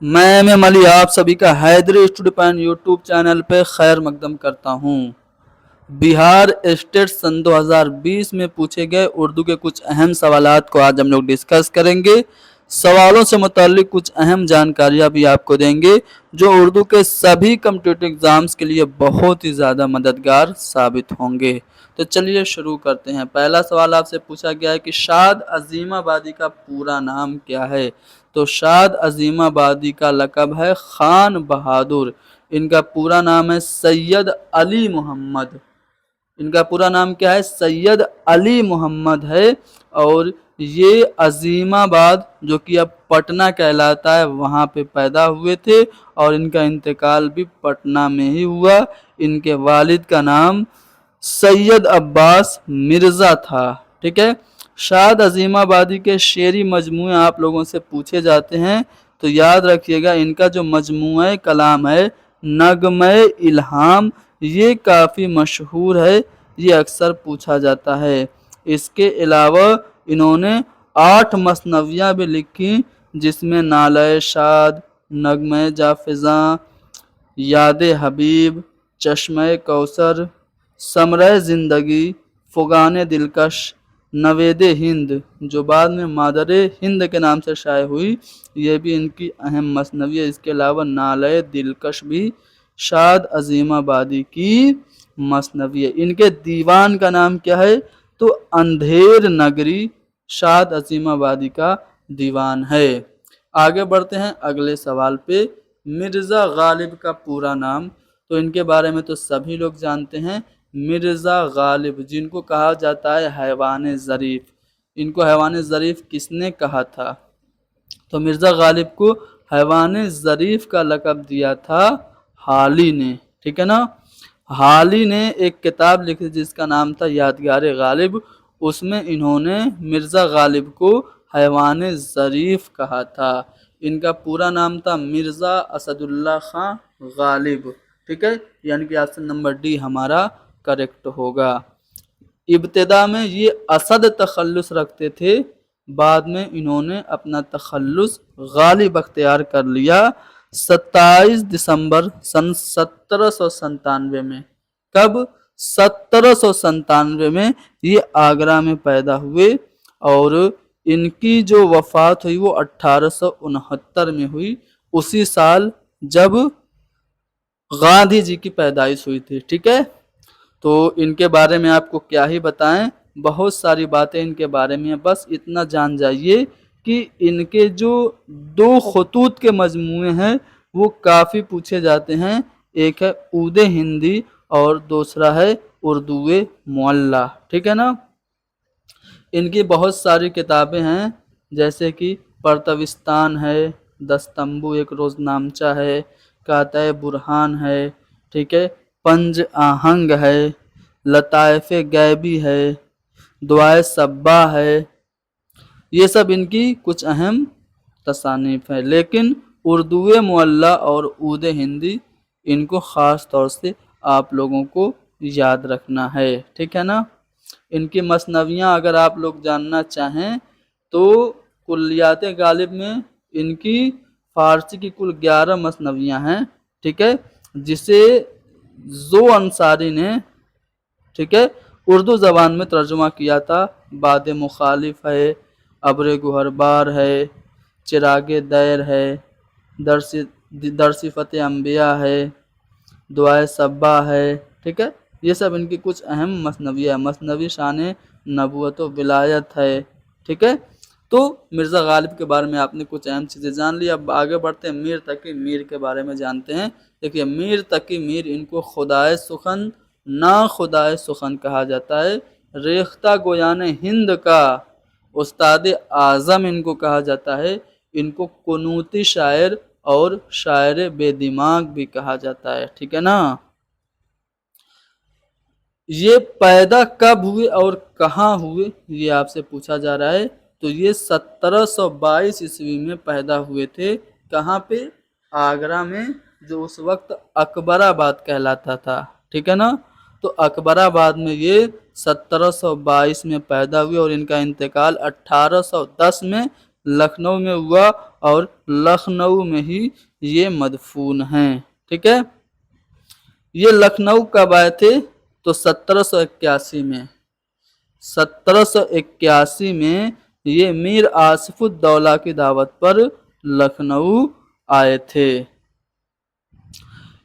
मैं एम अली आप सभी का Haidri studio point YouTube channel पे खैर मकदम करता हूँ। बिहार स्टेट सन 2020 में पूछे गए उर्दू के कुछ अहम सवालात को आज हम लोग डिस्कस करेंगे। सवालों से मुताल्लिक कुछ अहम जानकारियाँ भी आपको देंगे जो उर्दू के सभी कम्पिटिटिव एग्ज़ाम्स के लिए बहुत ही ज़्यादा मददगार साबित होंगे। तो चलिए शुरू करते हैं। पहला सवाल आपसे पूछा गया है कि शाद अज़ीमाबादी का पूरा नाम क्या है। तो शाद अज़ीमाबादी का लक़ब है खान बहादुर। इनका पूरा नाम है सैयद अली मोहम्मद। इनका पूरा नाम क्या है? सैयद अली मोहम्मद है। और ये अज़ीमाबाद जो कि अब पटना कहलाता है वहाँ पे पैदा हुए थे और इनका इंतकाल भी पटना में ही हुआ। इनके वालिद का नाम सैयद अब्बास मिर्ज़ा था। ठीक है। शाद अज़ीमाबादी के शेरी मजमूए आप लोगों से पूछे जाते हैं तो याद रखिएगा इनका जो मजमूआ कलाम है नगमे इल्हाम ये काफ़ी मशहूर है, ये अक्सर पूछा जाता है। इसके अलावा इन्होंने 8 मसनवियाँ भी लिखी जिसमें नाले शाद, नगमे जाफ़िज़ां, याद हबीब, चश्मे कौसर, समरे ज़िंदगी, फ़ुगान दिलकश, नवेद हिंद जो बाद में मादरे हिंद के नाम से शाये हुई, ये भी इनकी अहम मसनवी है। इसके अलावा नाले दिलकश भी शाद अज़ीमाबादी की मसनवी है। इनके दीवान का नाम क्या है? तो अंधेर नगरी शाद अज़ीमाबादी का दीवान है। आगे बढ़ते हैं अगले सवाल पे। मिर्ज़ा गालिब का पूरा नाम, तो इनके बारे में तो सभी लोग जानते हैं। मिर्ज़ा गालिब जिनको कहा जाता है हैवान ज़रीफ़, इनको हैवान ज़रीफ़ किसने कहा था? तो मिर्ज़ा गालिब को हैवान ज़रीफ़ का लक़ब दिया था हाली ने। ठीक है ना। हाली ने एक किताब लिखी जिसका नाम था यादगार गालिब, उसमें इन्होंने मिर्ज़ा गालिब को हैवान ज़रीफ़ कहा था। इनका पूरा नाम था मिर्ज़ा असदुल्ला खां गालिब। ठीक है, यानी कि ऑप्शन नंबर डी हमारा करेक्ट होगा। इब्तिदा में ये असद तखल्लुस रखते थे, बाद में इन्होंने अपना तखल्लुस गालिब अख्तियार कर लिया 27 दिसंबर सन 1797 में। कब? 1797 में ये आगरा में पैदा हुए और इनकी जो वफ़ात हुई वो 1869 में हुई, उसी साल जब गांधी जी की पैदाइश हुई थी। ठीक है, तो इनके बारे में आपको क्या ही बताएं, बहुत सारी बातें इनके बारे में। बस इतना जान जाइए कि इनके जो 2 खतूत के मजमूए हैं वो काफ़ी पूछे जाते हैं। एक है ऊदे हिंदी और दूसरा है उर्दूए मुअल्ला। ठीक है ना। इनकी बहुत सारी किताबें हैं जैसे कि परतविस्तान है, दस्तंबू एक रोज़नामचा है, कातय बुरहान है, ठीक है, पंज आहंग है, लताइफ गैबी है, दुआए सब्बा है। ये सब इनकी कुछ अहम तसानीफ़ है। लेकिन उर्दूए मुअल्ला और ऊदे हिंदी इनको ख़ास तौर से आप लोगों को याद रखना है। ठीक है ना। इनकी मसनवियाँ अगर आप लोग जानना चाहें तो कुल्लियात गालिब में इनकी फ़ारसी की कुल 11 मसनवियाँ हैं। ठीक है, जिसे जो अंसारी ने, ठीक है, उर्दू ज़बान में तर्जुमा किया था। बाद मुखालिफ है, अब्र गुहरबार है, चिरागे दैर है, दरसिफ़त अम्बिया है, दुआए सब्बा है। ठीक है, ये सब इनकी कुछ अहम मसनवी है। मसनवी शान नबूवत व विलायत है। ठीक है, तो मिर्ज़ा गालिब के बारे में आपने कुछ अहम चीज़ें जान ली। अब आगे बढ़ते हैं मीर तकी मीर के बारे में जानते हैं। देखिए मीर तकी मीर इनको खुदाए सुखन ना खुदाए सुखन कहा जाता है। रेख्ता गोयान हिंद का उस्ताद आज़म इनको कहा जाता है। इनको कुनूती शायर और शायर बेदिमाग भी कहा जाता है। ठीक है ना। ये पैदा कब हुए और कहाँ हुए ये आपसे पूछा जा रहा है। तो ये 1722 ईस्वी में पैदा हुए थे। कहाँ पे? आगरा में, जो उस वक्त अकबराबाद कहलाता था। ठीक है ना। तो अकबराबाद में ये 1722 में पैदा हुए और इनका इंतकाल 1810 में लखनऊ में हुआ और लखनऊ में ही ये मदफून हैं। ठीक है, ये लखनऊ कब आए थे? तो 1781 में। 1781 में ये मीर आसिफुद्दौला की दावत पर लखनऊ आए थे।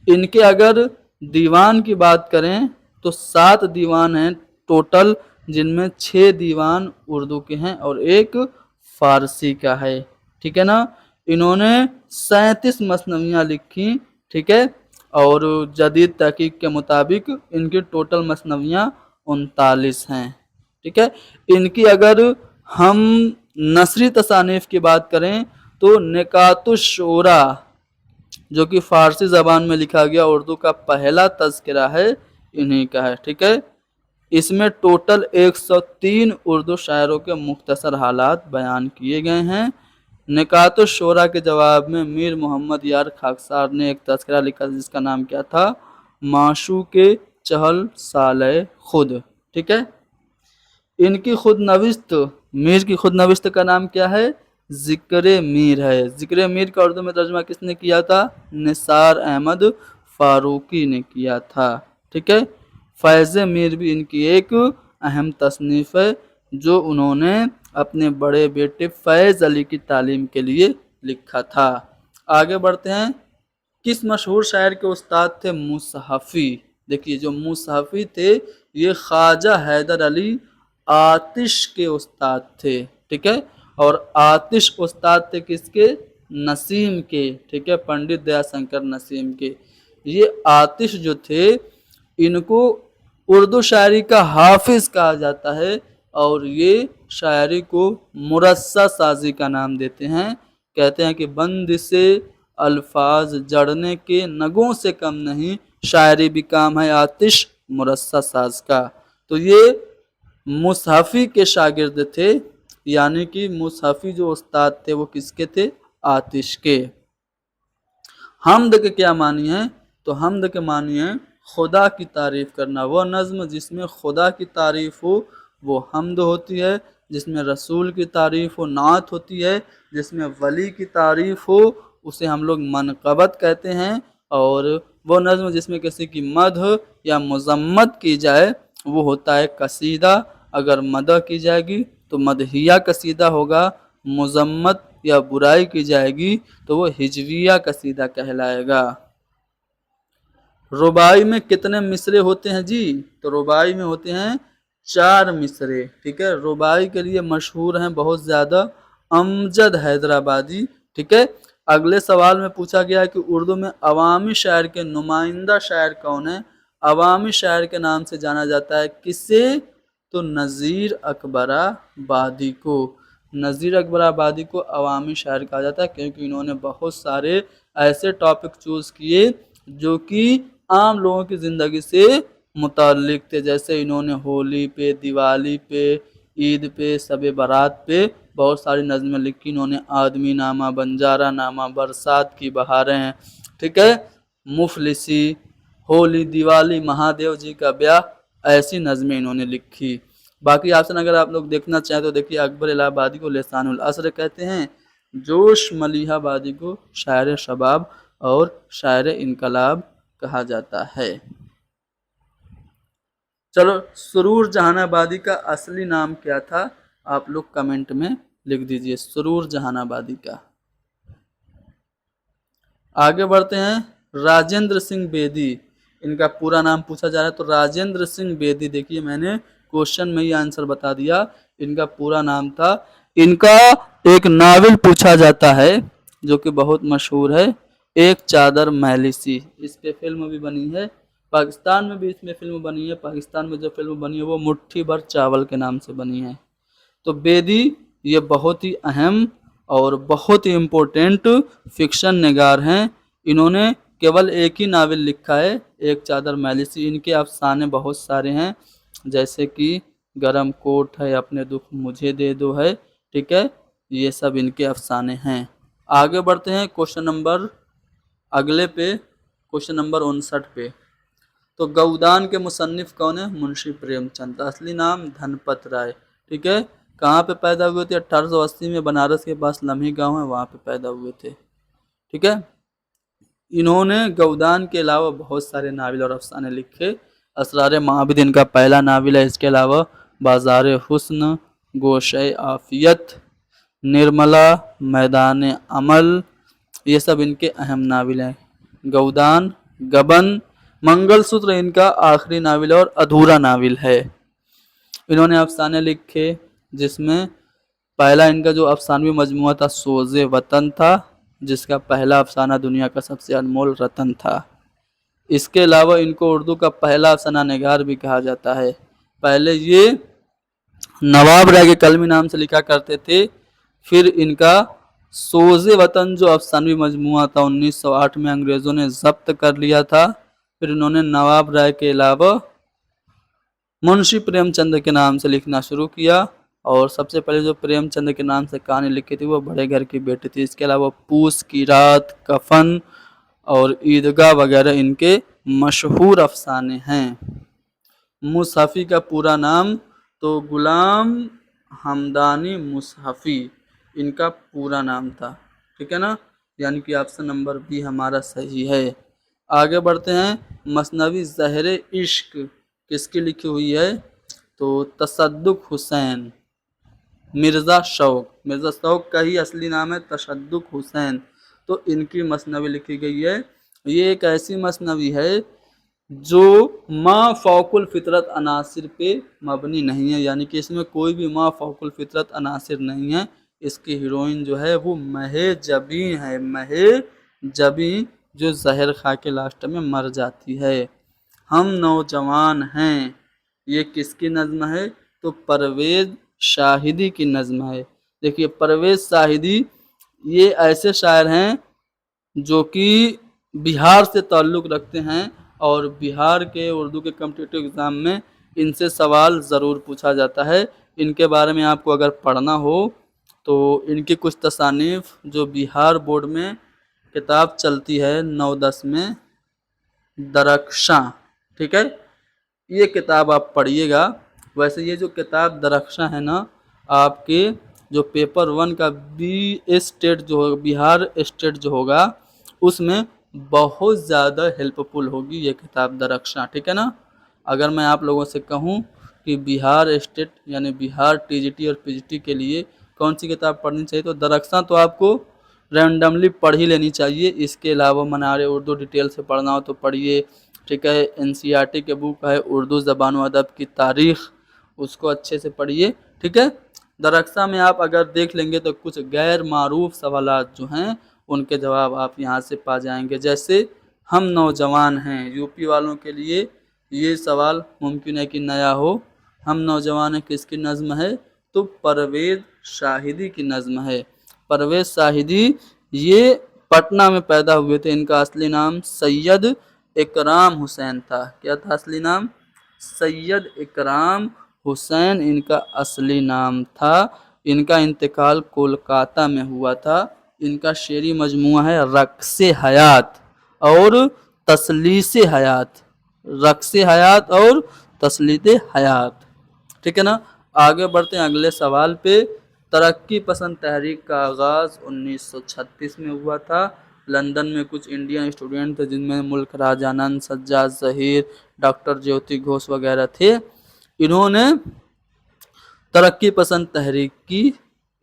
इनके अगर दीवान की बात करें तो 7 दीवान हैं टोटल, जिनमें 6 दीवान उर्दू के हैं और एक फारसी का है। ठीक है ना। इन्होंने 37 मसनवियाँ लिखी। ठीक है, और जदीद तहकीक के मुताबिक इनकी टोटल मसनवियाँ 39 हैं। ठीक है, इनकी अगर हम नसरी तसानीफ की बात करें तो निकातुश्शोरा जो कि फारसी ज़बान में लिखा गया उर्दू का पहला तज़किरा है, इन्हीं का है। ठीक है, इसमें टोटल 103 उर्दू शायरों के मुख्तसर हालात बयान किए गए हैं। निकातुश्शोरा के जवाब में मीर मोहम्मद यार खाकसार ने एक तज़किरा लिखा जिसका नाम क्या था? माशूक़े चहल साले खुद। ठीक है, इनकी खुद नविश्त, मीर की खुद नविश्त का नाम क्या है? ज़िक्र मीर है। ज़िक्र मीर का उर्दू में तर्जुमा किसने किया था? निसार अहमद फारूकी ने किया था। ठीक है, फैज़ मीर भी इनकी एक अहम तसनीफ़ है जो उन्होंने अपने बड़े बेटे फैज़ अली की तालीम के लिए लिखा था। आगे बढ़ते हैं। किस मशहूर शायर के उस्ताद थे मुसहफ़ी? देखिए, जो मुसहफ़ी थे ये ख्वाजा हैदर अली आतिश के उस्ताद थे। ठीक है, और आतिश उस्ताद थे किसके? नसीम के। ठीक है, पंडित दयाशंकर नसीम के। ये आतिश जो थे इनको उर्दू शायरी का हाफिज कहा जाता है और ये शायरी को मुरस्सा साजी का नाम देते हैं। कहते हैं कि बंद से अल्फाज जड़ने के नगों से कम नहीं, शायरी भी काम है आतिश मुरस्सा साज का। तो ये मुसहफ़ी के शागिर्द थे, यानी कि मुसहफ़ी जो उस्ताद थे वो किसके थे? आतिश के। हम्द के क्या मानी है? तो हम्द के मानी है खुदा की तारीफ़ करना। वो नज़्म जिसमें खुदा की तारीफ़ हो वो हम्द होती है, जिसमें रसूल की तारीफ़ हो नात होती है, जिसमें वली की तारीफ़ हो उसे हम लोग मनक़बत कहते हैं, और वो नज़्म जिसमें किसी की मदह या मज़म्मत की जाए वो होता है कसीदा। अगर मदह की जाएगी तो मदहिया कसीदा होगा, मज़म्मत या बुराई की जाएगी तो वो हिजविया कसीदा कहलाएगा। रुबाई में कितने मिसरे होते हैं जी? तो रुबाई में होते हैं 4 मिसरे। ठीक है, रुबाई के लिए मशहूर हैं बहुत ज़्यादा अमजद हैदराबादी। ठीक है, अगले सवाल में पूछा गया है कि उर्दू में अवामी शायर के नुमाइंदा शायर कौन है? अवामी शायर के नाम से जाना जाता है किसे? तो नज़ीर अकबराबादी को। नज़ीर अकबराबादी को अवामी शायर कहा जाता है क्योंकि इन्होंने बहुत सारे ऐसे टॉपिक चूज़ किए जो कि आम लोगों की ज़िंदगी से मुताल्लिक थे। जैसे इन्होंने होली पे, दिवाली पे, ईद पे, शब बारात पे बहुत सारी नज़में लिखी। इन्होंने आदमी नामा, बंजारा नामा, बरसात की बहारें, ठीक है, मुफलिसी, होली, दिवाली, महादेव जी का ब्याह, ऐसी नज़में इन्होंने लिखी। बाकी ऑप्शन अगर आप लोग देखना चाहें तो देखिए, अकबर इलाहाबादी को लिसानुल असर कहते हैं, जोश मलिहाबादी को शायर शबाब और शायर इनकलाब कहा जाता है। चलो, सुरूर जहानाबादी का असली नाम क्या था? आप लोग कमेंट में लिख दीजिए, सुरूर जहानाबादी का। आगे बढ़ते हैं। राजेंद्र सिंह बेदी, इनका पूरा नाम पूछा जा रहा है तो राजेंद्र सिंह बेदी, देखिए मैंने क्वेश्चन में ही आंसर बता दिया, इनका पूरा नाम था। इनका एक नावल पूछा जाता है जो कि बहुत मशहूर है, एक चादर मैली सी। इस पे फिल्म भी बनी है, पाकिस्तान में भी इसमें फिल्म बनी है। पाकिस्तान में जो फिल्म बनी है वो मुट्ठी भर चावल के नाम से बनी है। तो बेदी ये बहुत ही अहम और बहुत ही इम्पोर्टेंट फिक्शन निगार हैं। इन्होंने केवल एक ही नावल लिखा है, एक चादर मैली सी। इनके अफसाने बहुत सारे हैं, जैसे कि गरम कोट है, अपने दुख मुझे दे दो है, ठीक है, ये सब इनके अफसाने हैं। आगे बढ़ते हैं क्वेश्चन नंबर अगले पे, क्वेश्चन नंबर 59 पे। तो गौदान के मुसन्निफ कौन है? मुंशी प्रेमचंद। असली नाम धनपत राय। ठीक है, کہاں پہ پیدا ہوئے تھے؟ 1880 میں بنارس کے پاس لمحی گاؤں ہے، وہاں پہ پیدا ہوئے تھے، ٹھیک ہے۔ انہوں نے گودان کے علاوہ بہت سارے ناول اور افسانے لکھے۔ اسرار معابد ان کا پہلا ناول ہے، اس کے علاوہ بازار حسن، گوشہ عافیت، نرملا، میدان عمل، یہ سب ان کے اہم ناول ہیں۔ گودان، گبن، منگل سوتر ان کا آخری ناول اور ادھورا ناول ہے۔ انہوں نے افسانے لکھے، جس میں پہلا ان کا جو افسانوی مجموعہ تھا سوز وطن تھا، جس کا پہلا افسانہ دنیا کا سب سے انمول رتن تھا۔ اس کے علاوہ ان کو اردو کا پہلا افسانہ نگار بھی کہا جاتا ہے۔ پہلے یہ نواب رائے کے قلمی نام سے لکھا کرتے تھے، پھر ان کا سوز وطن جو افسانوی مجموعہ تھا 1908 میں انگریزوں نے ضبط کر لیا تھا، پھر انہوں نے نواب رائے کے علاوہ منشی پریم چند کے نام سے لکھنا شروع کیا، اور سب سے پہلے جو پریم چند کے نام سے کہانی لکھی تھی وہ بڑے گھر کی بیٹی تھی۔ اس کے علاوہ پوس کی رات، کفن اور عیدگاہ وغیرہ ان کے مشہور افسانے ہیں۔ مصحفی کا پورا نام تو غلام حمدانی مصحفی ان کا پورا نام تھا، ٹھیک ہے نا، یعنی کہ آپشن نمبر بی ہمارا صحیح ہے۔ آگے بڑھتے ہیں۔ مثنوی زہر عشق کس کی لکھی ہوئی ہے؟ تو تصدق حسین، مرزا شوق کا ہی اصلی نام ہے تصدق حسین، تو ان کی مثنوی لکھی گئی ہے۔ یہ ایک ایسی مثنوی ہے جو ما فوق الفطرت عناصر پہ مبنی نہیں ہے، یعنی کہ اس میں کوئی بھی ما فوق الفطرت عناصر نہیں ہے۔ اس کی ہیروئن جو ہے وہ مہ جبیں ہے، مہ جبیں، جو زہر کھا کے لاسٹ میں مر جاتی ہے۔ ہم نوجوان ہیں، یہ کس کی نظم ہے؟ تو پرویز شاہدی کی نظم ہے۔ دیکھیے پرویز شاہدی یہ ایسے شاعر ہیں جو کہ بہار سے تعلق رکھتے ہیں، اور بہار کے اردو کے کمپٹیٹیو ایگزام میں ان سے سوال ضرور پوچھا جاتا ہے۔ ان کے بارے میں آپ کو اگر پڑھنا ہو تو ان کی کچھ تصانیف جو بہار بورڈ میں کتاب چلتی ہے 9-10 میں، درخشاں، ٹھیک ہے، یہ کتاب آپ پڑھیے گا۔ ویسے یہ جو کتاب درخشاں ہے نا، آپ کے جو پیپر 1 کا بہار اسٹیٹ جو ہوگا اس میں بہت زیادہ ہیلپ فل ہوگی یہ کتاب درخشاں، ٹھیک ہے نا۔ اگر میں آپ لوگوں سے کہوں کہ بہار اسٹیٹ یعنی بہار ٹی جی ٹی اور پی جی ٹی کے لیے کون سی کتاب پڑھنی چاہیے، تو درخشاں تو آپ کو رینڈملی پڑھ ہی لینی چاہیے۔ اس کے علاوہ منار اردو ڈیٹیل سے پڑھنا ہو تو پڑھیے، ٹھیک ہے۔ این سی آر ٹی کے بک ہے اردو زبان و ادب کی تاریخ، اس کو اچھے سے پڑھیے، ٹھیک ہے۔ درخشاں میں آپ اگر دیکھ لیں گے تو کچھ غیر معروف سوالات جو ہیں ان کے جواب آپ یہاں سے پا جائیں گے، جیسے ہم نوجوان ہیں، یو پی والوں کے لیے یہ سوال ممکن ہے کہ نیا ہو۔ ہم نوجوان ہیں کس کی نظم ہے؟ تو پرویز شاہدی کی نظم ہے۔ پرویز شاہدی یہ پٹنہ میں پیدا ہوئے تھے۔ ان کا اصلی نام سید اکرام حسین تھا۔ کیا تھا اصلی نام؟ سید اکرام حسین ان کا اصلی نام تھا۔ ان کا انتقال کولکاتہ میں ہوا تھا۔ ان کا شعری مجموعہ ہے رقص حیات اور تسلیث حیات، رقص حیات اور تسلیث حیات، ٹھیک ہے نا۔ آگے بڑھتے ہیں اگلے سوال پہ۔ ترقی پسند تحریک کا آغاز 1936 میں ہوا تھا۔ لندن میں کچھ انڈین اسٹوڈنٹ تھے جن میں ملک راج آنند، سجاد ظہیر، ڈاکٹر جیوتی گھوش وغیرہ تھے۔ انہوں نے ترقی پسند تحریک کی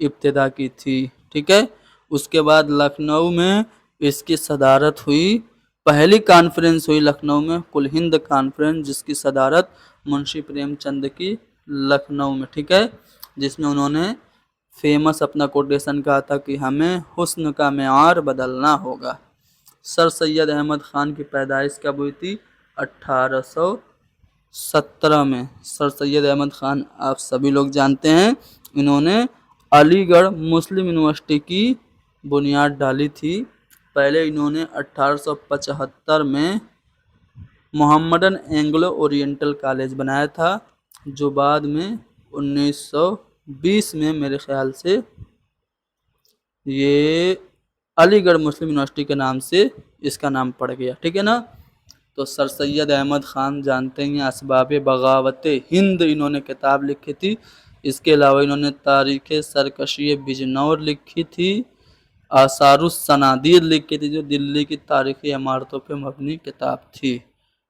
ابتدا کی تھی، ٹھیک ہے۔ اس کے بعد لکھنؤ میں اس کی صدارت ہوئی، پہلی کانفرنس ہوئی لکھنؤ میں، کل ہند کانفرنس، جس کی صدارت منشی پریم چند کی لکھنؤ میں، ٹھیک ہے، جس میں انہوں نے فیمس اپنا کوٹیشن کہا تھا کہ ہمیں حسن کا معیار بدلنا ہوگا۔ سر سید احمد خان کی پیدائش کب ہوئی تھی؟ 1817 میں۔ سر سید احمد خان آپ سبھی لوگ جانتے ہیں، انہوں نے علی گڑھ مسلم یونیورسٹی کی بنیاد ڈالی تھی۔ پہلے انہوں نے 1875 میں محمڈن اینگلو اورینٹل کالج بنایا تھا، جو بعد میں 1920 میں میرے خیال سے یہ علی گڑھ مسلم یونیورسٹی کے نام سے اس کا نام پڑ گیا، ٹھیک ہے نا۔ تو سر سید احمد خان جانتے ہیں اسباب بغاوت ہند انہوں نے کتاب لکھی تھی، اس کے علاوہ انہوں نے تاریخ سرکشی بجنور لکھی تھی، آثار الصنادید لکھی تھی جو دلی کی تاریخی عمارتوں پہ مبنی کتاب تھی۔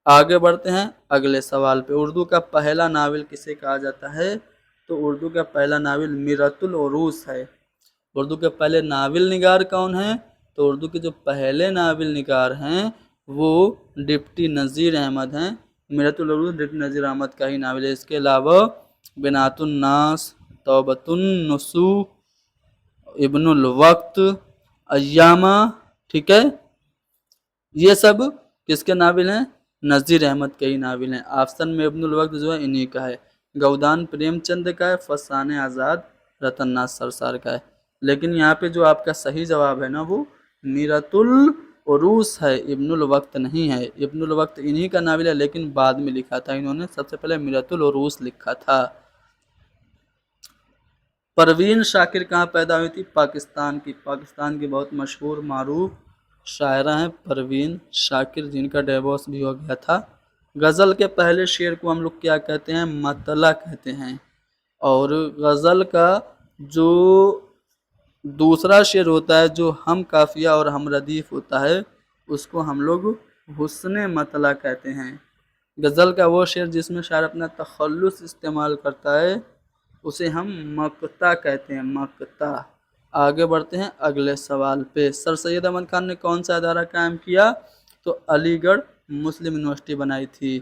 آگے بڑھتے ہیں اگلے سوال پہ، اردو کا پہلا ناول کسے کہا جاتا ہے؟ تو اردو کا پہلا ناول میرۃ العروس ہے۔ اردو کے پہلے ناول نگار کون ہیں؟ تو اردو کے جو پہلے ناول نگار ہیں وہ ڈپٹی نذیر احمد ہیں۔ میرۃ العروس ڈپٹی نذیر احمد کا ہی ناول ہے۔ اس کے علاوہ بنات الناس، توبۃ النصوح، ابن الوقت، ایامہ، ٹھیک ہے، یہ سب کس کے ناول ہیں؟ نذیر احمد کے ہی ناول ہیں۔ آپشن میں ابن الوقت جو ہے انہی کا ہے، گودان پریم چند کا ہے، فسانہ آزاد رتن ناتھ سرسار کا ہے۔ لیکن یہاں پہ جو آپ کا صحیح جواب ہے نا وہ میرۃ العروس ہے، ابن الوقت نہیں ہے۔ ابن الوقت انہی کا ناول ہے لیکن بعد میں لکھا تھا انہوں نے، سب سے پہلے میرۃ العروس لکھا تھا۔ پروین شاکر کہاں پیدا ہوئی تھی؟ پاکستان کی بہت مشہور معروف شاعرہ ہیں پروین شاکر، جن کا ڈیورس بھی ہو گیا تھا۔ غزل کے پہلے شعر کو ہم لوگ کیا کہتے ہیں؟ مطلع کہتے ہیں، اور غزل کا جو دوسرا شعر ہوتا ہے جو ہم قافیہ اور ہم ردیف ہوتا ہے اس کو ہم لوگ حسن مطلع کہتے ہیں۔ غزل کا وہ شعر جس میں شاعر اپنا تخلص استعمال کرتا ہے اسے ہم مقطع کہتے ہیں، مقطع۔ آگے بڑھتے ہیں اگلے سوال پہ، سر سید احمد خان نے کون سا ادارہ قائم کیا؟ تو علی گڑھ مسلم یونیورسٹی بنائی تھی۔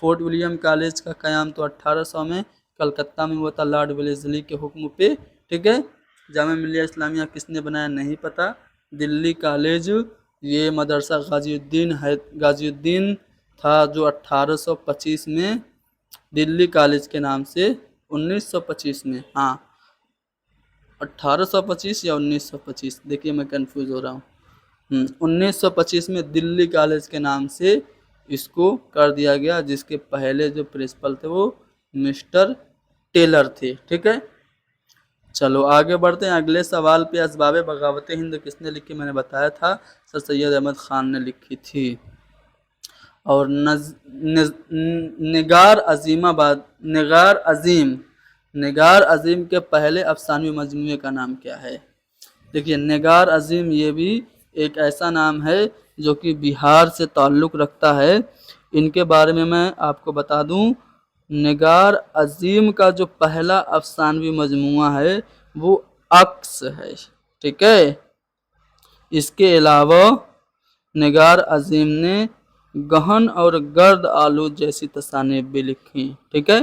فورٹ ولیم کالج کا قیام تو 1800 میں کلکتہ میں ہوا تھا لارڈ ویلزلی کے حکم پہ، ٹھیک ہے۔ جامعہ ملیہ اسلامیہ کس نے بنایا نہیں پتا۔ دلی کالج یہ مدرسہ غازی الدین تھا جو 1825 میں دلی کالج کے نام سے 1925 میں، ہاں 1825 یا 1925، دیکھیے میں کنفیوز ہو رہا ہوں، 1925 میں دلی کالج کے نام سے اس کو کر دیا گیا، جس کے پہلے جو پرنسپل تھے وہ مسٹر ٹیلر تھے، ٹھیک ہے۔ چلو آگے بڑھتے ہیں اگلے سوال پہ، اسباب بغاوت ہند کس نے لکھی؟ میں نے بتایا تھا سر سید احمد خان نے لکھی تھی۔ اور نگار عظیم کے پہلے افسانوی مجموعے کا نام کیا ہے؟ دیکھیے نگار عظیم یہ بھی ایک ایسا نام ہے جو کہ بہار سے تعلق رکھتا ہے۔ ان کے بارے میں آپ کو بتا دوں، نگار عظیم کا جو پہلا افسانوی مجموعہ ہے وہ عکس ہے، ٹھیک ہے۔ اس کے علاوہ نگار عظیم نے گہن اور گرد آلو جیسی تصانیف بھی لکھی، ٹھیک ہے۔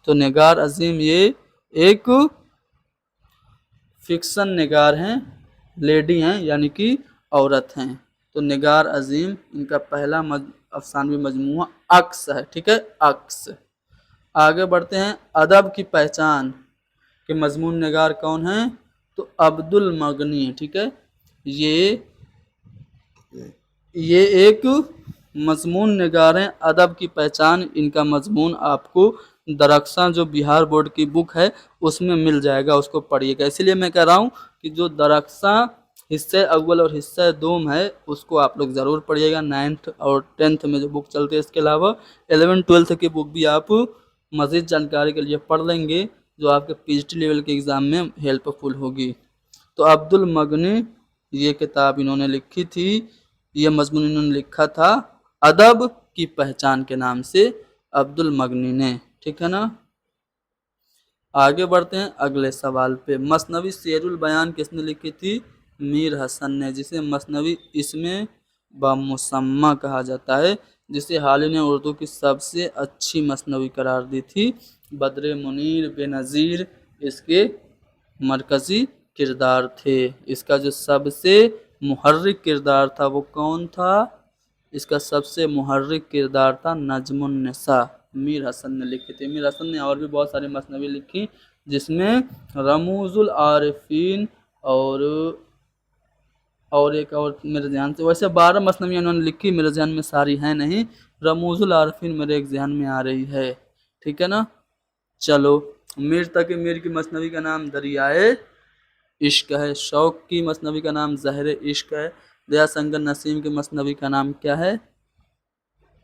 تو نگار عظیم یہ ایک فکشن نگار ہیں، لیڈی ہیں یعنی کہ عورت ہیں۔ تو نگار عظیم ان کا پہلا افسانوی مجموعہ عکس ہے، ٹھیک ہے، عکس۔ آگے بڑھتے ہیں ادب کی پہچان کے مضمون نگار کون ہیں؟ تو عبد المغنی، ٹھیک ہے۔ یہ ایک مضمون نگار ہیں ادب کی پہچان، ان کا مضمون آپ کو درخشاں جو بہار بورڈ کی بک ہے اس میں مل جائے گا، اس کو پڑھیے گا۔ اسی لیے میں کہہ رہا ہوں کہ جو درخشاں حصہ اول اور حصہ دوم ہے اس کو آپ لوگ ضرور پڑھیے گا، 9th اور 10th میں جو بک چلتے ہیں۔ اس کے علاوہ 11th 12th کی بک بھی آپ مزید جانکاری کے لیے پڑھ لیں گے جو آپ کے پی ایچ ڈی لیول کے ایگزام میں ہیلپ فل ہوگی۔ تو عبد المغنی یہ کتاب انہوں نے لکھی تھی، یہ مضمون انہوں نے لکھا تھا ادب کی پہچان کے نام سے عبد المغنی نے، ٹھیک ہے نا۔ آگے بڑھتے ہیں اگلے سوال پہ، مثنوی شعر البیان کس نے لکھی تھی؟ میر حسن نے، جسے مثنوی اسم بمسمى کہا جاتا ہے، جسے حال ہی نے اردو کی سب سے اچھی مثنوی قرار دی تھی۔ بدر منیر بے نظیر اس کے مرکزی کردار تھے۔ اس کا جو سب سے محرک کردار تھا وہ کون تھا؟ اس کا سب سے محرک کردار تھا نجم النساء، میر حسن نے لکھی تھی۔ میر حسن نے اور بھی بہت ساری مثنوی لکھی جس میں رموز العارفین اور ایک اور میرے ذہن سے، ویسے 12 مثنوی انہوں نے لکھی، میرے ذہن میں ساری ہیں نہیں، رموز العارفین میرے ایک ذہن میں آ رہی ہے، ٹھیک ہے نا۔ چلو میر تقی میر کی مثنوی کا نام دریائے عشق ہے، شوق کی مثنوی کا نام زہر عشق ہے، دیا شنکر نسیم کی مثنوی کا نام کیا ہے؟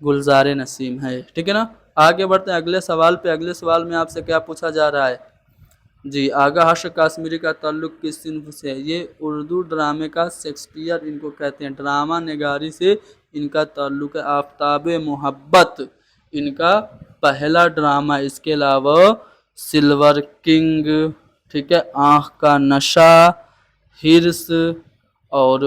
گلزار نسیم ہے، ٹھیک ہے نا۔ آگے بڑھتے ہیں اگلے سوال پہ۔ اگلے سوال میں آپ سے کیا پوچھا جا رہا ہے؟ जी, आगा हर्ष कश्मीरी का ताल्लुक किस सिन्फ से है? ये उर्दू ड्रामे का शेक्सपियर इनको कहते हैं। ड्रामा निगारी से इनका ताल्लुक है। आफ्ताब मोहब्बत इनका पहला ड्रामा। इसके अलावा सिल्वर किंग, ठीक है, आँख का नशा, हिर्स, और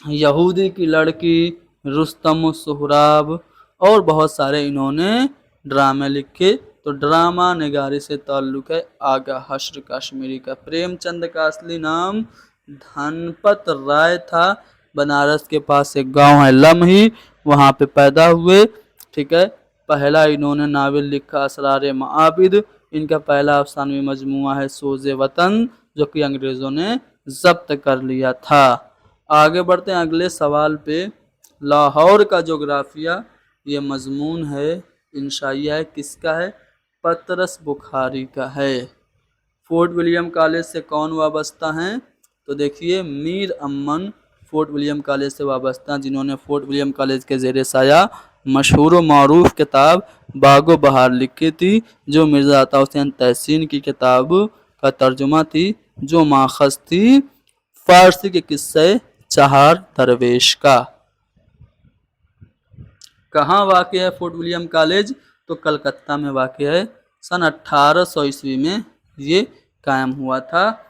यहूदी की लड़की, रुस्तम सोहराब, और बहुत सारे इन्होंने ड्रामे लिखे। तो ड्रामा निगारी से ताल्लुक है आगा हश्र कश्मीरी का। प्रेमचंद का असली नाम धनपत राय था। बनारस के पास एक गांव है लम्ही, वहाँ पे पैदा हुए, ठीक है। पहला इन्होंने नावल लिखा असरार माबिद। इनका पहला अफसानवी मजमुआ है सोज़े वतन, जो कि अंग्रेज़ों ने जब्त कर लिया था। आगे बढ़ते हैं अगले सवाल पे। लाहौर का जोग्राफिया, ये मजमून है, इंशाइया है, किसका है? पतरस बुखारी का है। फोर्ट विलियम कॉलेज से कौन वाबस्ता हैं? तो देखिए मीर अमन फोर्ट विलियम कॉलेज से वाबस्ता हैं, जिन्होंने फोर्ट विलियम कॉलेज के ज़ेरे साया मशहूर व मारूफ किताब बागो बहार लिखी थी, जो मिर्ज़ा अता हुसैन तहसीन की किताब का तर्जुमा थी, जो माखज़ थी फारसी के किस्से चहार दरवेश का। कहाँ वाक़ है फोर्ट विलियम कॉलेज? तो कलकत्ता में वाक़ है। सन 1800 ईस्वी में ये कायम हुआ था।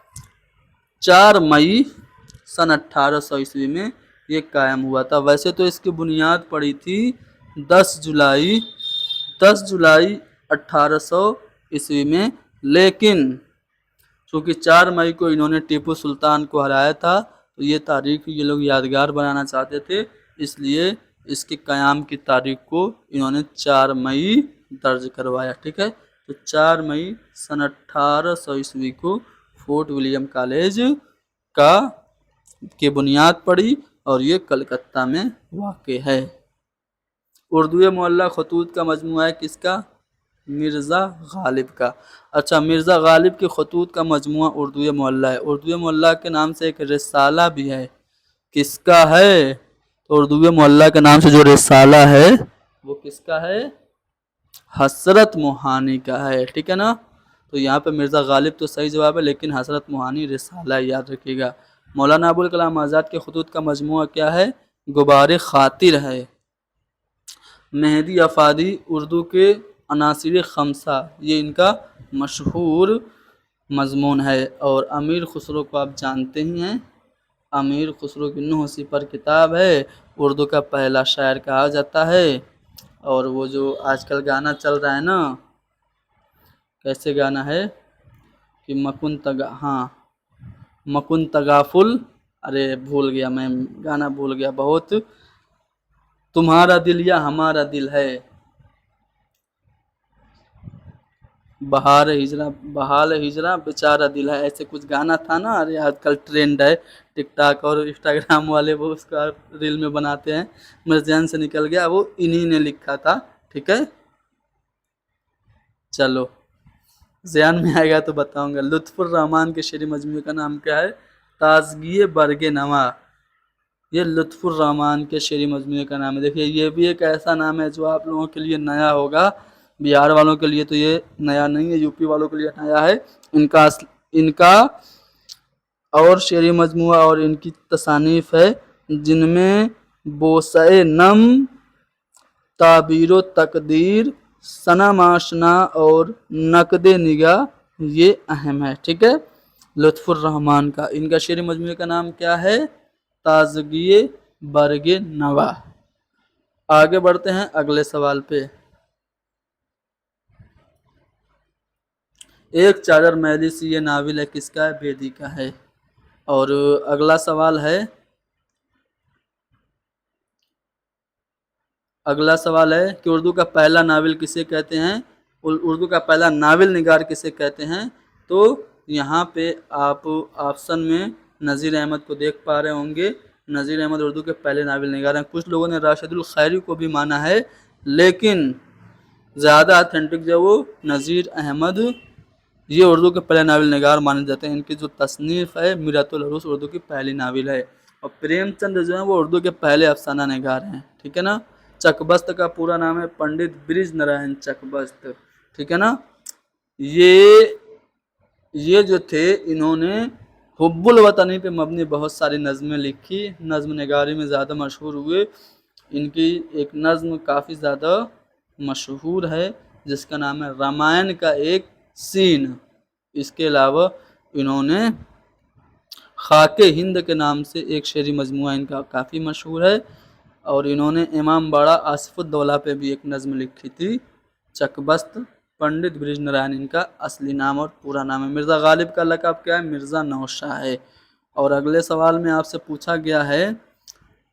4 मई सन 1800 ईस्वी में ये कायम हुआ था। वैसे तो इसकी बुनियाद पड़ी थी 10 जुलाई 1800 ईस्वी में, लेकिन चूँकि 4 मई को इन्होंने टीपू सुल्तान को हराया था, तो ये तारीख ये लोग यादगार बनाना चाहते थे, इसलिए इसके क़याम की तारीख को इन्होंने 4 मई दर्ज करवाया, ठीक है। तो 4 मई सन 1800 ईस्वी को फोर्ट विलियम कॉलेज का की बुनियाद पड़ी, और ये कलकत्ता में वाक़ है। उर्दू मोहल्ला खतूत का मजमूआ है किसका? मिर्ज़ा गालिब का। अच्छा, मिर्ज़ा गालिब के खतूत का मजमूआ उर्दू मोहल्ला है। उर्दू मोहल्ला के नाम से एक रिसाला भी है, किसका है? तो उर्दू मोहल्ला के नाम से जो रिसाला है वो किसका है? हसरत मोहानी का है, ठीक है ना। तो यहाँ पे मिर्ज़ा गालिब तो सही जवाब है, लेकिन हसरत मोहानी रिसाला याद रखिएगा। मौलाना अबुल कलाम आज़ाद के खतूत का मजमूआ क्या है? गुबार खातिर है। मेहदी अफादी उर्दू के अनासिर खमसा, ये इनका मशहूर मजमून है। और अमीर खुसरो को आप जानते ही हैं, अमीर खुसरो की नूह सिपर किताब है, उर्दू का पहला शायर कहा जाता है। और वो जो आजकल गाना चल रहा है ना, कैसे गाना है कि मकुन तगाफुल, अरे भूल गया मैं, गाना भूल गया बहुत। तुम्हारा दिल या हमारा दिल है, बहाल हिजरा बेचारा दिल है, ऐसे कुछ गाना था ना। अरे आजकल ट्रेंड है, टिकटॉक और इंस्टाग्राम वाले वो उसका रील में बनाते हैं, मेरे ध्यान से निकल गया, वो इन्हीं ने लिखा था, ठीक है। चलो ध्यान में आएगा तो बताऊंगा। लुत्फुर रहमान के शेरी मजमूए का नाम क्या है? ताजगी बरगे नवा। ये लुत्फुर रहमान के शेरी मजमूए का नाम है। देखिए ये भी एक ऐसा नाम है जो आप लोगों के लिए नया होगा, बिहार वालों के लिए तो ये नया नहीं है, यूपी वालों के लिए नया है। इनका और शेरी मजमूआ और इनकी तसानीफ है, जिनमें बोसे नम, ताबीरो तकदीर, सनम आशना और नकदे निगाह ये अहम है, ठीक है। लुत्फुर रहमान का इनका शेरी मजमूए का नाम क्या है? ताजगी बरगे नवा। आगे बढ़ते हैं अगले सवाल पे। एक चादर मैली सी ये नाविल है किसका है? बेदी का है। और अगला सवाल है कि उर्दू का पहला नावल किसे कहते हैं? उर्दू का पहला नावल निगार किसे कहते हैं? तो यहाँ पे आप ऑप्शन में नज़ीर अहमद को देख पा रहे होंगे। नज़ीर अहमद उर्दू के पहले नावल निगार हैं। कुछ लोगों ने राशिदुल खैरी को भी माना है, लेकिन ज़्यादा ऑथेंटिक जो वो नज़ीर अहमद, ये उर्दू के पहले नावल निगार माने जाते हैं। इनकी जो तसनीफ़ है मिरातुल उरूस उर्दू की पहली नावल है। और प्रेमचंद जो है वो उर्दू के पहले अफसाना निगार हैं, ठीक है ना। चकबस्त का पूरा नाम है पंडित ब्रिज नारायण चकबस्त, ठीक है ना। ये ये जो थे इन्होंने हुब्बुल वतनी पे मबनी बहुत सारी नज़में लिखी, नज़्म नगारी में ज़्यादा मशहूर हुए। इनकी एक नज़्म काफ़ी ज़्यादा मशहूर है जिसका नाम है रामायण का एक सीन। इसके अलावा इन्होंने खाके हिंद के नाम से एक शेरी मजमूआ इनका काफ़ी मशहूर है, और इन्होंने इमाम बाड़ा आसिफुद्दौला पे भी एक नज़्म लिखी थी, चकबस्त। पंडित ब्रिज नारायण इनका असली नाम और पूरा नाम है। मिर्ज़ा गालिब का लक़ब क्या है? मिर्ज़ा नौशाह है। और अगले सवाल में आपसे पूछा गया है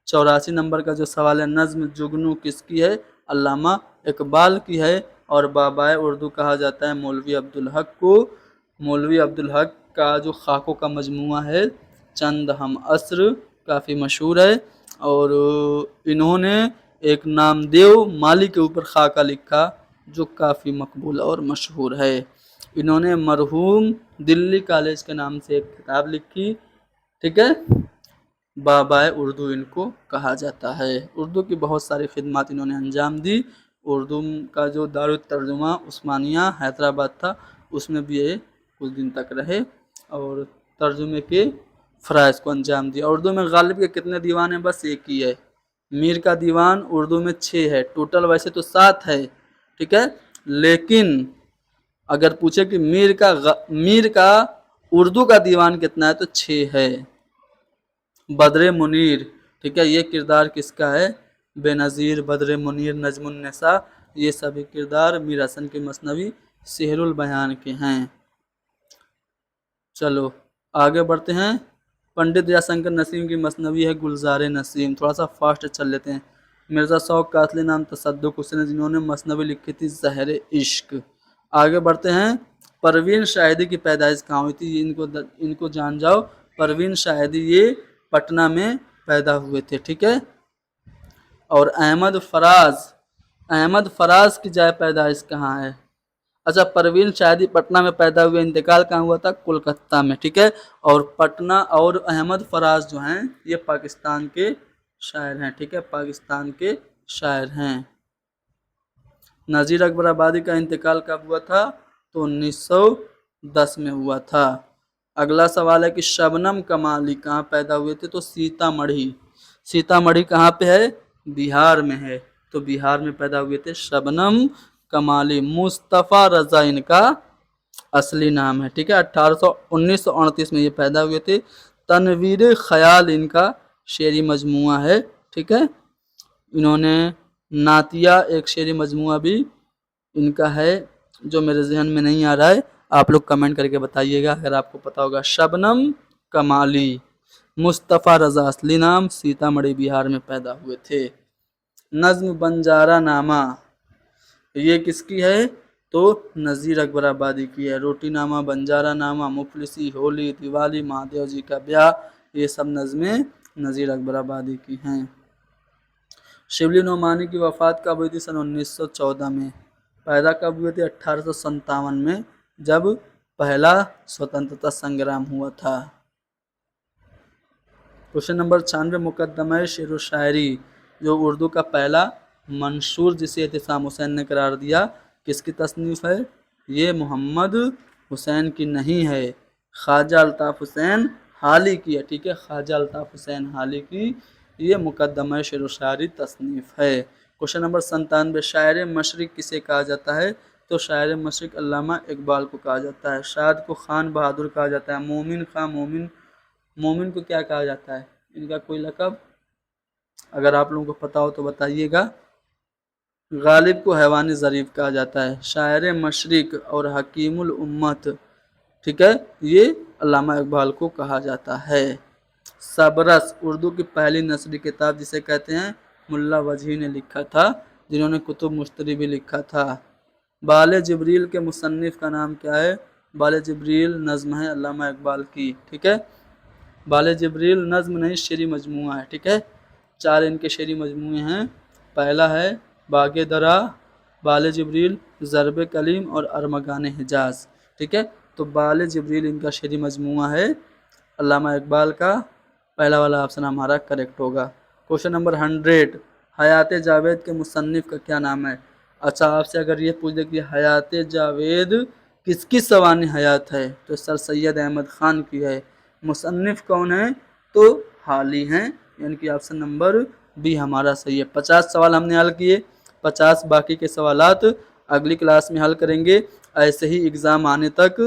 84 नंबर का जो सवाल है, नज़्म जुगनू किसकी है? अल्लामा इकबाल की है, और बाबाए उर्दू कहा जाता है मौलवी अब्दुल हक को। मौलवी अब्दुल हक का जो खाकों का मजमूआ है चंद हम असर, काफ़ी मशहूर है। और इन्होंने एक नामदेव माली के ऊपर खाका लिखा जो काफ़ी मकबूल और मशहूर है। इन्होंने मरहूम दिल्ली कॉलेज के नाम से एक किताब लिखी, ठीक है, बाबाए उर्दू इनको कहा जाता है। उर्दू की बहुत सारी खिदमत इन्होंने अंजाम दी। उर्दू का जो दारुल तर्जुमा उस्मानिया हैदराबाद था उसमें भी ये कुछ दिन तक रहे और तर्जुमे के फ़राइज़ को अंजाम दिया। उर्दू में गालिब के कितने दीवान हैं? बस एक ही है। मीर का दीवान उर्दू में 6 है, टोटल वैसे तो 7 है, ठीक है, लेकिन अगर पूछे कि मीर का उर्दू का दीवान कितना है तो 6 है। बद्र मुनीर, ठीक है, ये किरदार किसका है? बेनज़ीर, बद्र मुनीर, नजमुन्निसा, ये सभी किरदार मीर हसन के मसनवी सिहरुल बयान के हैं। चलो आगे बढ़ते हैं। पंडित दयाशंकर नसीम की मसनवी है गुलजार नसीम। थोड़ा सा फास्ट चल लेते हैं। मिर्ज़ा शौक का असली नाम तसद्दुक़ हुसैन है, जिन्होंने मसनवी लिखी थी ज़हर इश्क। आगे बढ़ते हैं। परवीन शाहिदी की पैदाइश कहाँ हुई थी? इनको जान जाओ। परवीन शाहिदी ये पटना में पैदा हुए थे, ठीक है। और अहमद फराज की जाए पैदाइश कहाँ है? अच्छा, परवीन शाहिदी पटना में पैदा हुए, इंतकाल कहाँ हुआ था? कोलकाता में, ठीक है। और पटना और अहमद फराज जो हैं ये पाकिस्तान के शायर हैं, ठीक है, पाकिस्तान के शायर हैं। नज़ीर अकबर आबादी का इंतकाल कब हुआ था? तो 1910 में हुआ था। अगला सवाल है कि शबनम कमाली कहाँ पैदा हुए थे? तो सीतामढ़ी। सीतामढ़ी कहाँ पे है? बिहार में है। तो बिहार में पैदा हुए थे शबनम कमाली। मुस्तफ़ा रज़ा इनका असली नाम है, ठीक है। 1938 में ये पैदा हुए थे। तनवीर ख़याल इनका शेरी मजमुआ है, ठीक है। इन्होंने नातिया एक शेरी मजमुआ भी इनका है जो मेरे जहन में नहीं आ रहा है, आप लोग कमेंट करके बताइएगा अगर आपको पता होगा। शबनम कमाली, मुस्तफ़ा रज़ा असली नाम, सीतामढ़ी बिहार में पैदा हुए थे। नज़्म बंजारा नामा ये किसकी है? तो नज़ीर अकबर आबादी की है। रोटी नामा, बंजारा नामा, मुफलिसी, होली, दिवाली, महादेव जी का ब्याह, ये सब नज़में नज़ीर अकबर आबादी की हैं। शिबली नोमानी की वफ़ात कब हुई थी? सन 1914 में। पैदा कब हुए थे? 1857 में, जब पहला स्वतंत्रता संग्राम हुआ था। क्वेश्चन नंबर 96, मुकद्दमा शेर व शायरी जो उर्दू का पहला मंशूर जिसे एहतिसाम हुसैन ने करार दिया, किसकी तसनीफ़ है? ये मोहम्मद हुसैन की नहीं है, ख्वाजा अल्ताफ़ हुसैन हाली की है, ठीक है, ख्वाजा अल्ताफ़ हुसैन हाली की ये मुकद्दमा शेर व शायरी तसनीफ़ है। क्वेश्चन नंबर 97, शायर मशरिक़ किसे कहा जाता है? तो शायर मशरिक़ अल्लामा इकबाल को कहा जाता है। शाद को खान बहादुर कहा जाता है। मोमिन खां मोमिन को क्या कहा जाता है? इनका कोई लक़ब अगर आप लोगों को पता हो तो बताइएगा। गालिब को हैवान ज़रीफ़ कहा जाता है। शायर मशरिक़ और हकीमुल उम्मत, ठीक है, ये अल्लामा इकबाल को कहा जाता है। सबरस उर्दू की पहली नस्री किताब जिसे कहते हैं मुल्ला वजही ने लिखा था, जिन्होंने कुतुब मुश्तरी भी लिखा था। बाले जिब्रील के मुसन्निफ़ का नाम क्या है? बाले जिब्रील नज़्म है अल्लामा इकबाल की, ठीक है। बाले जिब्रील नज़्म नहीं शेरी मजमूआ है, ठीक है। 4 इनके शेरी मजमूए हैं। पहला है बागे दरा, बाले जिब्रील, ज़रब कलीम और अरमगान हिजाज, ठीक है। तो बाले जिब्रील इनका शेरी मजमूआ है अल्लामा इकबाल का। पहला वाला ऑप्शन हमारा करेक्ट होगा। क्वेश्चन नंबर 100, हयात जावेद के मुसन्निफ़ का क्या नाम है? अच्छा, आपसे अगर ये पूछ दे कि हयात जावेद کس کی سوانح حیات ہے؟ تو سر سید احمد خان کی ہے۔ مصنف کون ہے؟ تو حالی ہیں، یعنی کہ آپشن نمبر بی ہمارا صحیح ہے۔ 50 سوال ہم نے حل کیے، 50 باقی کے سوالات اگلی کلاس میں حل کریں گے۔ ایسے ہی ایگزام آنے تک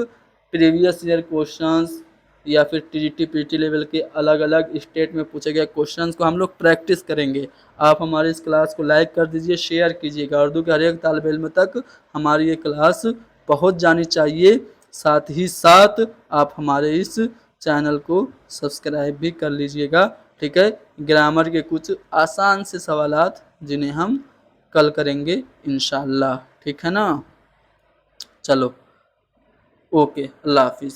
پریویس ایئر کوشچنز یا پھر T G T P T level کے الگ الگ اسٹیٹ میں پوچھے گئے کوشچنز کو ہم لوگ پریکٹس کریں گے۔ آپ ہماری اس کلاس کو لائک کر دیجئے، شیئر کیجئے گا، اردو کے ہر ایک طالب علم تک ہماری یہ کلاس پہنچ جانی چاہیے۔ ساتھ ہی ساتھ آپ ہمارے اس چینل کو سبسکرائب بھی کر لیجئے گا، ٹھیک ہے۔ گرامر کے کچھ آسان سے سوالات جنہیں ہم کل کریں گے انشاءاللہ، ٹھیک ہے نا۔ چلو اوکے، اللہ حافظ۔